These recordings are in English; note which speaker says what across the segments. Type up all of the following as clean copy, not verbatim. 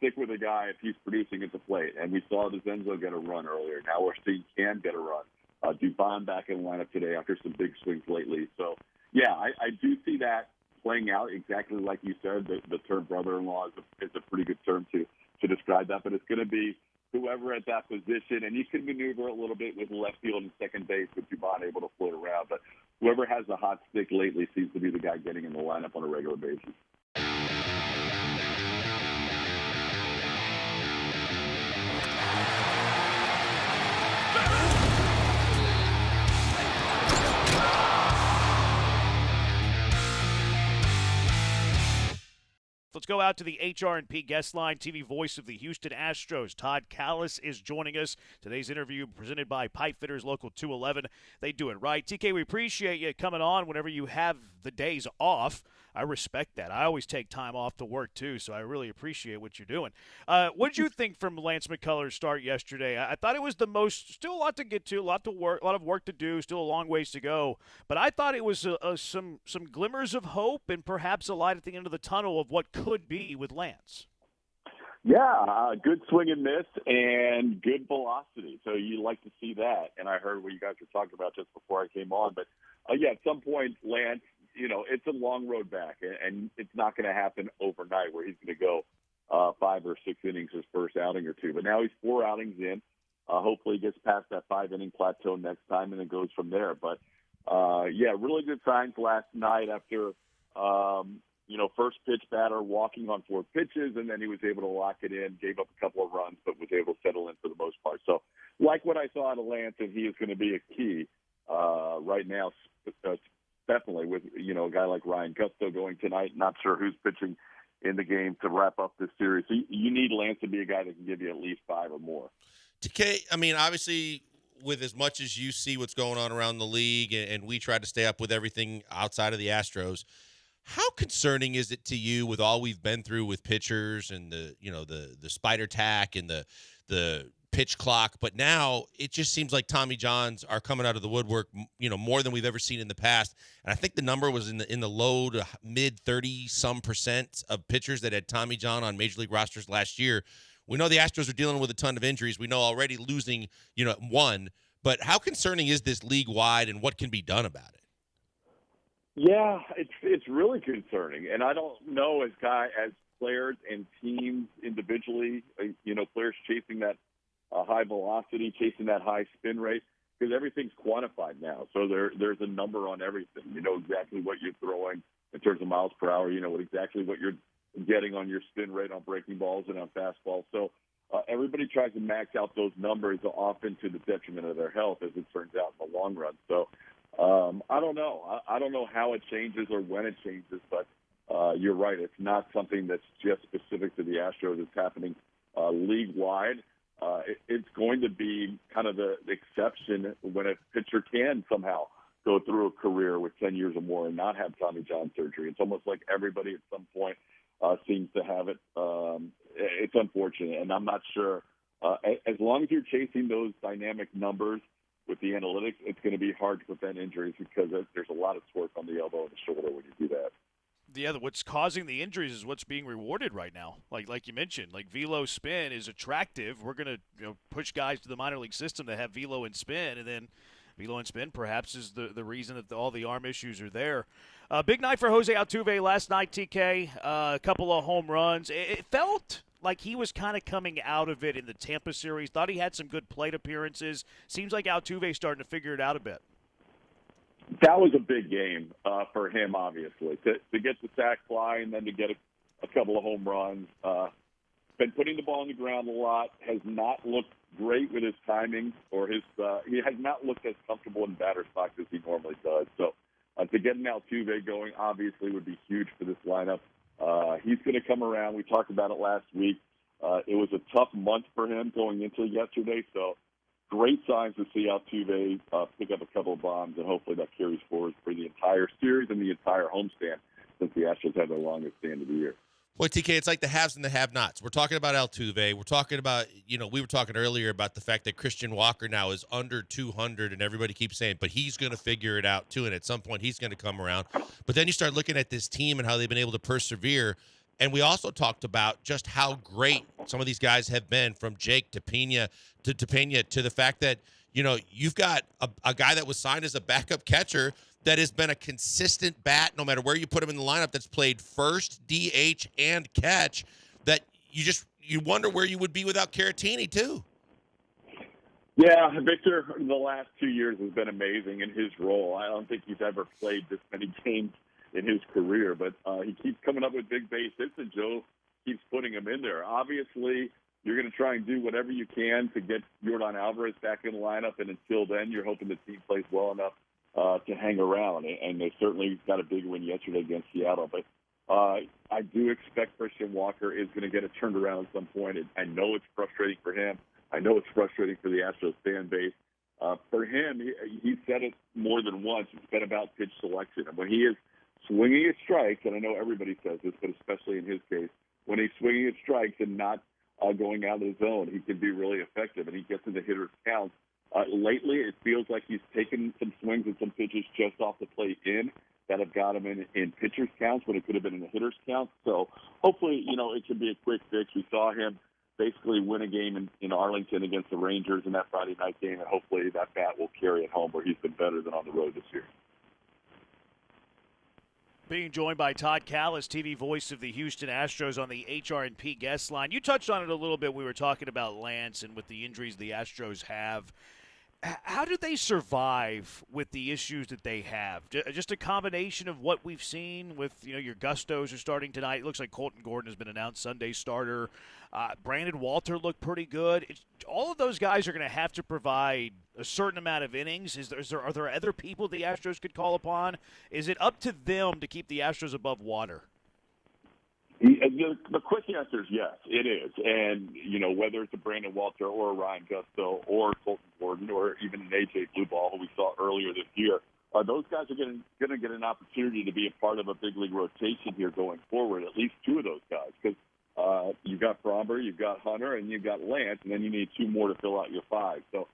Speaker 1: stick with a guy if he's producing at the plate. And we saw Zenzo get a run earlier. Now we're seeing Cam get a run. Dubon back in the lineup today after some big swings lately. So, yeah, I do see that playing out exactly like you said. The term brother-in-law is a pretty good term to describe that. But it's going to be whoever at that position. And you can maneuver a little bit with left field and second base with Dubon able to float around. But whoever has the hot stick lately seems to be the guy getting in the lineup on a regular basis.
Speaker 2: Let's go out to the HR&P guest line. TV voice of the Houston Astros, Todd Kalas, is joining us. Today's interview presented by Pipe Fitters Local 211. They do it right. TK, we appreciate you coming on whenever you have the days off. I respect that. I always take time off to work, too, so I really appreciate what you're doing. What did you think from Lance McCullers' start yesterday? I thought it was still a lot to get to, a lot of work to do, still a long ways to go. But I thought it was some glimmers of hope and perhaps a light at the end of the tunnel of what could be with Lance.
Speaker 1: Yeah, good swing and miss and good velocity. So you like to see that. And I heard what you guys were talking about just before I came on. But, yeah, at some point, Lance, it's a long road back, and it's not going to happen overnight where he's going to go 5 or 6 innings his first outing or two. But now he's 4 outings in. Hopefully he gets past that 5-inning plateau next time and then goes from there. But, yeah, really good signs last night after, first pitch batter walking on 4 pitches, and then he was able to lock it in, gave up a couple of runs, but was able to settle in for the most part. So like what I saw out of Lance, and he is going to be a key right now, definitely with, a guy like Ryan Gusto going tonight. Not sure who's pitching in the game to wrap up this series. So you need Lance to be a guy that can give you at least 5 or more.
Speaker 3: TK, I mean, obviously, with as much as you see what's going on around the league, and we try to stay up with everything outside of the Astros, how concerning is it to you with all we've been through with pitchers and the spider tack and the pitch clock, but now it just seems like Tommy Johns are coming out of the woodwork, more than we've ever seen in the past. And I think the number was in the low to mid 30% of pitchers that had Tommy John on major league rosters last year. We know the Astros are dealing with a ton of injuries. We know already losing, one. But how concerning is this league wide, and what can be done about it?
Speaker 1: Yeah, it's really concerning, and I don't know as players and teams individually, players chasing that high velocity, chasing that high spin rate, because everything's quantified now. So there's a number on everything. You know exactly what you're throwing in terms of miles per hour. You know exactly what you're getting on your spin rate on breaking balls and on fastballs. So everybody tries to max out those numbers, often to the detriment of their health, as it turns out in the long run. So I don't know. I don't know how it changes or when it changes, but you're right. It's not something that's just specific to the Astros. It's happening league-wide. It's going to be kind of the exception when a pitcher can somehow go through a career with 10 years or more and not have Tommy John surgery. It's almost like everybody at some point seems to have it. It's unfortunate, and I'm not sure. As long as you're chasing those dynamic numbers with the analytics, it's going to be hard to prevent injuries because there's a lot of torque on the elbow and the shoulder when you do that.
Speaker 2: Yeah, what's causing the injuries is what's being rewarded right now. Like you mentioned, like velo spin is attractive. We're going to push guys to the minor league system that have velo and spin, and then velo and spin perhaps is the reason that all the arm issues are there. Big night for Jose Altuve last night, TK. A couple of home runs. It felt like he was kind of coming out of it in the Tampa series. Thought he had some good plate appearances. Seems like Altuve's starting to figure it out a bit.
Speaker 1: That was a big game for him, obviously, to get the sac fly and then to get a couple of home runs. Been putting the ball on the ground a lot. Has not looked great with his timing or his. He has not looked as comfortable in batter's box as he normally does. So to get an Altuve going, obviously, would be huge for this lineup. He's going to come around. We talked about it last week. It was a tough month for him going into yesterday, so great signs to see Altuve pick up a couple of bombs, and hopefully that carries forward for the entire series and the entire homestand since the Astros had their longest stand of the year.
Speaker 3: Boy, TK, it's like the haves and the have-nots. We're talking about Altuve. We're talking about, we were talking earlier about the fact that Christian Walker now is under 200, and everybody keeps saying, but he's going to figure it out too, and at some point he's going to come around. But then you start looking at this team and how they've been able to persevere, And we also talked about just how great some of these guys have been, from Jake to Pena to the fact that, you've got a guy that was signed as a backup catcher that has been a consistent bat no matter where you put him in the lineup, that's played first, DH, and catch, that you wonder where you would be without Caratini too.
Speaker 1: Yeah, Victor, the last 2 years has been amazing in his role. I don't think he's ever played this many games in his career, but he keeps coming up with big base hits, and Joe keeps putting him in there. Obviously, you're going to try and do whatever you can to get Yordan Alvarez back in the lineup, and until then, you're hoping the team plays well enough to hang around. And they certainly got a big win yesterday against Seattle. But I do expect Christian Walker is going to get it turned around at some point. I know it's frustrating for him. I know it's frustrating for the Astros fan base. For him, he said it more than once. It's been about pitch selection. And when he is swinging at strikes, and I know everybody says this, but especially in his case, when he's swinging at strikes and not going out of the zone, he can be really effective, and he gets into hitters' counts. Lately, it feels like he's taken some swings and some pitches just off the plate that have got him in pitchers' counts when it could have been in the hitters' counts. So hopefully, it can be a quick fix. We saw him basically win a game in Arlington against the Rangers in that Friday night game, and hopefully that bat will carry it home where he's been better than on the road this year.
Speaker 2: Being joined by Todd Kalas, TV voice of the Houston Astros, on the HRNP guest line. You touched on it a little bit. We were talking about Lance and with the injuries the Astros have. How do they survive with the issues that they have? Just a combination of what we've seen with, your Gustos are starting tonight. It looks like Colton Gordon has been announced Sunday starter. Brandon Walter looked pretty good. All of those guys are going to have to provide a certain amount of innings. Are there other people the Astros could call upon? Is it up to them to keep the Astros above water?
Speaker 1: The quick answer is yes, it is. And, whether it's a Brandon Walter or a Ryan Gusto or Colton Gordon or even an A.J. Blueball, who we saw earlier this year, those guys are going to get an opportunity to be a part of a big league rotation here going forward, at least two of those guys, because you've got Fromber, you've got Hunter, and you've got Lance, and then you need two more to fill out your five. So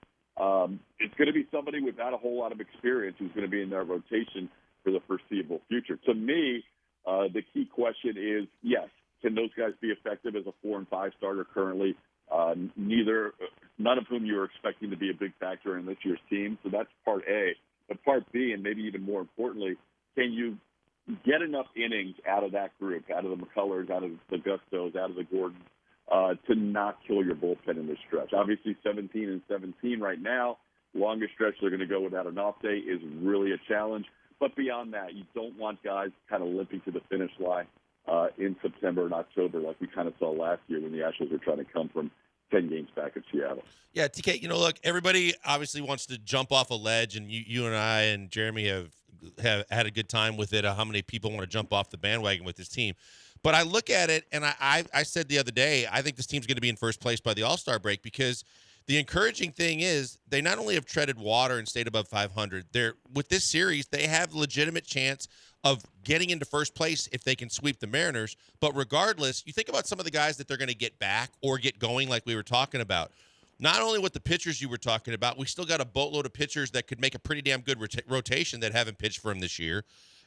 Speaker 1: it's going to be somebody without a whole lot of experience who's going to be in their rotation for the foreseeable future. To me, the key question is, yes, can those guys be effective as a 4 and 5 starter currently? None of whom you're expecting to be a big factor in this year's team. So that's part A. But part B, and maybe even more importantly, can you get enough innings out of that group, out of the McCullers, out of the Gustos, out of the Gordons, to not kill your bullpen in this stretch? Obviously, 17 and 17 right now. Longest stretch they're going to go without an off day is really a challenge. But beyond that, you don't want guys kind of limping to the finish line in September and October like we kind of saw last year when the Astros were trying to come from 10 games back at Seattle.
Speaker 3: Yeah, TK, look, everybody obviously wants to jump off a ledge, and you and I and Jeremy have had a good time with it, how many people want to jump off the bandwagon with this team. But I look at it, and I said the other day, I think this team's going to be in first place by the All-Star break, because the encouraging thing is they not only have treaded water and stayed above 500, with this series, they have legitimate chance of getting into first place if they can sweep the Mariners. But regardless, you think about some of the guys that they're going to get back or get going like we were talking about. Not only with the pitchers you were talking about, we still got a boatload of pitchers that could make a pretty damn good rotation that haven't pitched for him this year.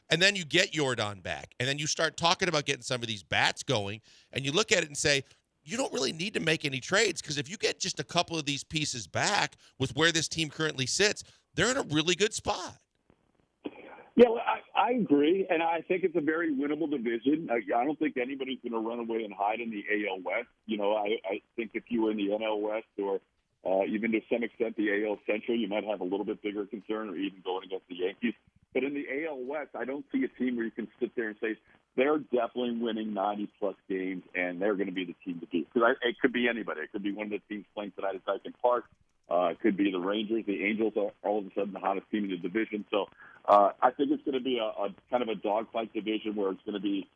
Speaker 3: And then you get Yordan back. And then you start talking about getting some of these bats going. And you look at it and say, you don't really need to make any trades, because if you get just a couple of these pieces back with where this team currently sits, they're in a really good spot.
Speaker 1: Yeah, well, I agree, and I think it's a very winnable division. I don't think anybody's going to run away and hide in the AL West. I think if you were in the NL West or even to some extent the AL Central, you might have a little bit bigger concern, or even going against the Yankees. But in the AL West, I don't see a team where you can sit there and say they're definitely winning 90-plus games and they're going to be the team to beat. Because it could be anybody. It could be one of the teams playing tonight at Dyson Park. It could be the Rangers. The Angels are all of a sudden the hottest team in the division. So I think it's going to be a kind of a dogfight division where it's going to be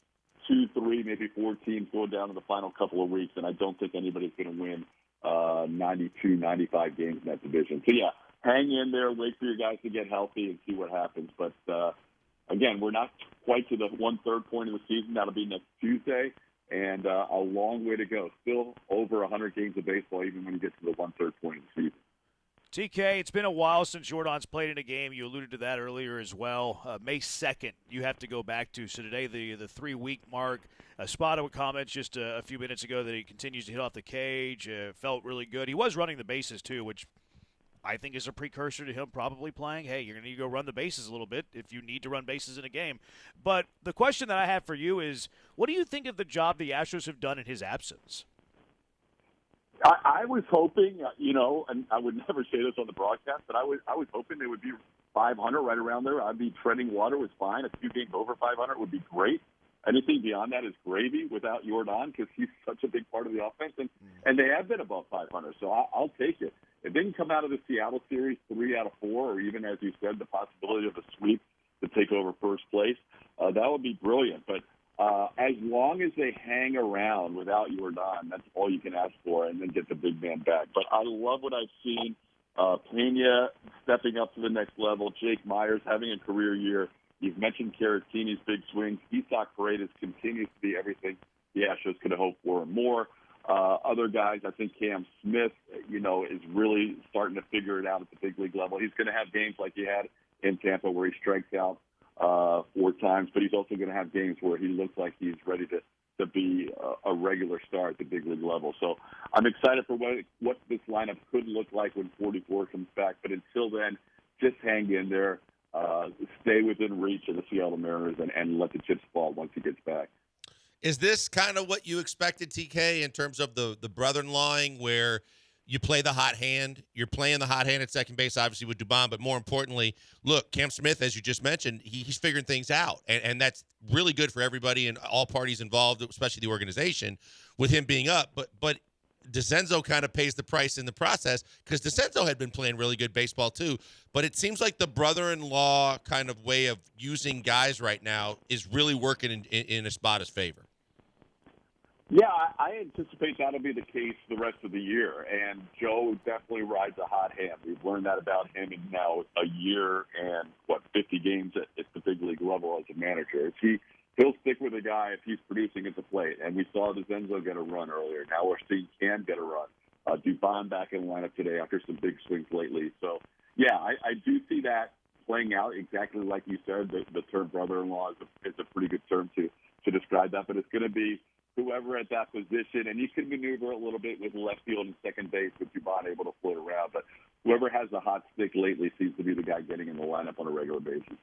Speaker 1: 2, 3, maybe 4 teams going down in the final couple of weeks. And I don't think anybody's going to win 92, 95 games in that division. So, yeah, hang in there, wait for your guys to get healthy and see what happens. But, again, we're not quite to the 1/3 point of the season. That'll be next Tuesday. And a long way to go. Still over 100 games of baseball, even when you get to the 1/3 point of the season.
Speaker 2: TK, it's been a while since Yordan's played in a game. You alluded to that earlier as well. May 2nd, you have to go back to. So today, the 3-week mark. Spada with comments just a few minutes ago that he continues to hit off the cage. Felt really good. He was running the bases, too, which I think is a precursor to him probably playing. Hey, you're going to need to go run the bases a little bit if you need to run bases in a game. But the question that I have for you is, what do you think of the job the Astros have done in his absence?
Speaker 1: I was hoping, and I would never say this on the broadcast, but I was hoping they would be 500 right around there. I'd be treading water was fine. A few games over 500 would be great. Anything beyond that is gravy without Yordan because he's such a big part of the offense, and they have been above 500, so I'll take it. If they can come out of the Seattle series 3 out of 4, or even, as you said, the possibility of a sweep to take over first place, that would be brilliant. But as long as they hang around without Yordan, that's all you can ask for, and then get the big man back. But I love what I've seen. Pena stepping up to the next level. Jake Myers having a career year. You've mentioned Caratini's big swings. Isak Paredes continues to be everything the Astros could have hoped for and more. Other guys, I think Cam Smith, is really starting to figure it out at the big league level. He's going to have games like he had in Tampa where he strikes out 4 times, but he's also going to have games where he looks like he's ready to be a regular star at the big league level. So I'm excited for what this lineup could look like when 44 comes back. But until then, just hang in there, stay within reach of the Seattle Mariners, and let the chips fall once he gets back.
Speaker 3: Is this kind of what you expected, TK, in terms of the brother-in-lawing where you play the hot hand? You're playing the hot hand at second base, obviously, with Dubon, but more importantly, look, Cam Smith, as you just mentioned, he's figuring things out, and that's really good for everybody and all parties involved, especially the organization, with him being up. But DeCenzo kind of pays the price in the process because DeCenzo had been playing really good baseball too. But it seems like the brother-in-law kind of way of using guys right now is really working in Espada's favor.
Speaker 1: Yeah, I anticipate that'll be the case the rest of the year. And Joe definitely rides a hot hand. We've learned that about him in now a year and, 50 games at the big league level as a manager. He'll stick with a guy if he's producing at the plate. And we saw DeCenzo get a run earlier. Now we're seeing Cam get a run. Dubon back in the lineup today after some big swings lately. So, yeah, I do see that playing out exactly like you said. The term brother-in-law is a pretty good term to describe that. But it's going to be whoever at that position, and you can maneuver a little bit with left field and second base with Dubon able to float around. But whoever has the hot stick lately seems to be the guy getting in the lineup on a regular basis.